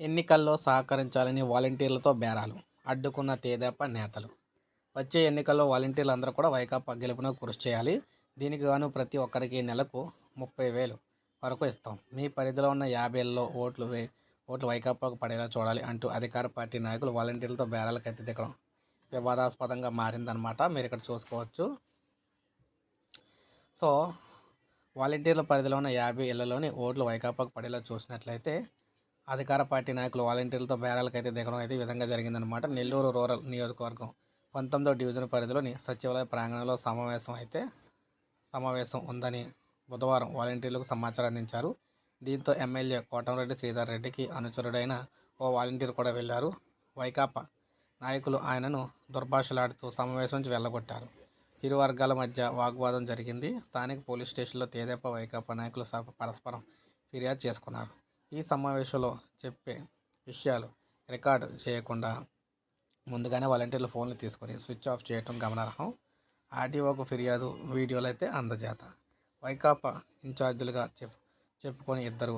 ఎన్నికల్లో సహకరించాలని వాలంటీర్లతో బేరాలు అడ్డుకున్న తెదేపా నేతలు. వచ్చే ఎన్నికల్లో వాలంటీర్లందరూ కూడా వైకాపా గెలుపునకు కృషి చేయాలి. దీనికి గాను ప్రతి ఒక్కరికి నెలకు 30,000 వరకు ఇస్తాం. మీ పరిధిలో ఉన్న 50ల్లో ఓట్లు వైకాపాకు పడేలా చూడాలి అంటూ అధికార పార్టీ నాయకులు వాలంటీర్లతో బేరాలకైతే దిగడం వివాదాస్పదంగా మారిందనమాట. మీరు ఇక్కడ చూసుకోవచ్చు. సో వాలంటీర్ల పరిధిలో ఉన్న 50 ఇళ్లలోని ఓట్లు వైకాపాకు పడేలా చూసినట్లయితే అధికార పార్టీ నాయకులు వాలంటీర్లతో బేరాలకైతే దిగడం అయితే ఈ విధంగా జరిగిందనమాట. నెల్లూరు రూరల్ నియోజకవర్గం 19వ డివిజన్ పరిధిలోని సచివాలయ ప్రాంగణంలో సమావేశం ఉందని బుధవారం వాలంటీర్లకు సమాచారం అందించారు. దీంతో ఎమ్మెల్యే కోటంరెడ్డి శ్రీధర్ రెడ్డికి అనుచరుడైన ఓ వాలంటీర్ కూడా వెళ్లారు. వైకాపా నాయకులు ఆయనను దుర్భాషలాడుతూ సమావేశం నుంచి వెళ్ళగొట్టారు. ఇరు వర్గాల మధ్య వాగ్వాదం జరిగింది. స్థానిక పోలీస్ స్టేషన్లో తెదేపా వైకాపా నాయకులు పరస్పరం ఫిర్యాదు చేసుకున్నారు. ఈ సమావేశంలో చెప్పే విషయాలు రికార్డు చేయకుండా ముందుగానే వాలంటీర్లు ఫోన్లు తీసుకొని స్విచ్ ఆఫ్ చేయటం గమనార్హం. ఆర్టీఓకు ఫిర్యాదు వీడియోలు అయితే అందజేత. వైకాపా ఇన్ఛార్జీలుగా చెప్పుకొని ఇద్దరు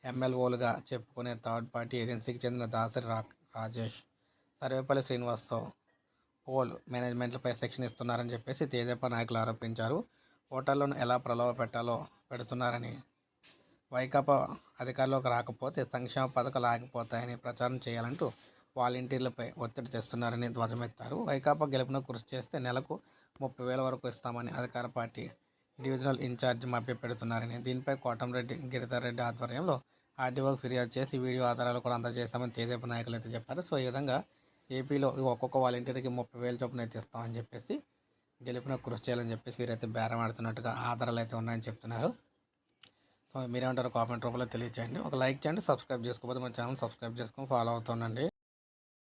ఎమ్మెల్యేలుగా చెప్పుకునే థర్డ్ పార్టీ ఏజెన్సీకి చెందిన దాసరి రాజేష్, సర్వేపల్లి శ్రీనివాసరావు పోల్ మేనేజ్మెంట్లపై శిక్షణ ఇస్తున్నారని చెప్పేసి తెదేపా నాయకులు ఆరోపించారు. ఓటర్లను ఎలా ప్రలోభ పెడుతున్నారని, వైకాపా అధికారంలోకి రాకపోతే సంక్షేమ పథకాలు ఆగిపోతాయని ప్రచారం చేయాలంటూ వాలంటీర్లపై ఒత్తిడి తెస్తున్నారని ధ్వజమెత్తారు. వైకాపా గెలుపును కృషి చేస్తే నెలకు 30,000 వరకు ఇస్తామని అధికార పార్టీ డివిజనల్ ఇన్ఛార్జి మభ్యపెడుతున్నారని, దీనిపై కోటంరెడ్డి గిరిధర్ రెడ్డి ఆధ్వర్యంలో ఆర్టీఓకి ఫిర్యాదు చేసి వీడియో ఆధారాలు కూడా అందజేశామని తెదేపా నాయకులు అయితే చెప్పారు. సో ఈ విధంగా ఏపీలో ఒక్కొక్క వాలంటీర్కి 30,000 చొప్పున అయితే ఇస్తామని చెప్పేసి గెలుపునకు కృషి చేయాలని చెప్పేసి వీరైతే బేరం ఆడుతున్నట్టుగా ఆధారాలు అయితే ఉన్నాయని చెప్తున్నారు. సో మీరేమంటారో కామెంట్ రూపంలో తెలియచేయండి. ఒక లైక్ చేయండి. సబ్స్క్రైబ్ చేసుకోకపోతే మన ఛానల్ సబ్స్క్రైబ్ చేసుకొని ఫాలో అవుతుండండి.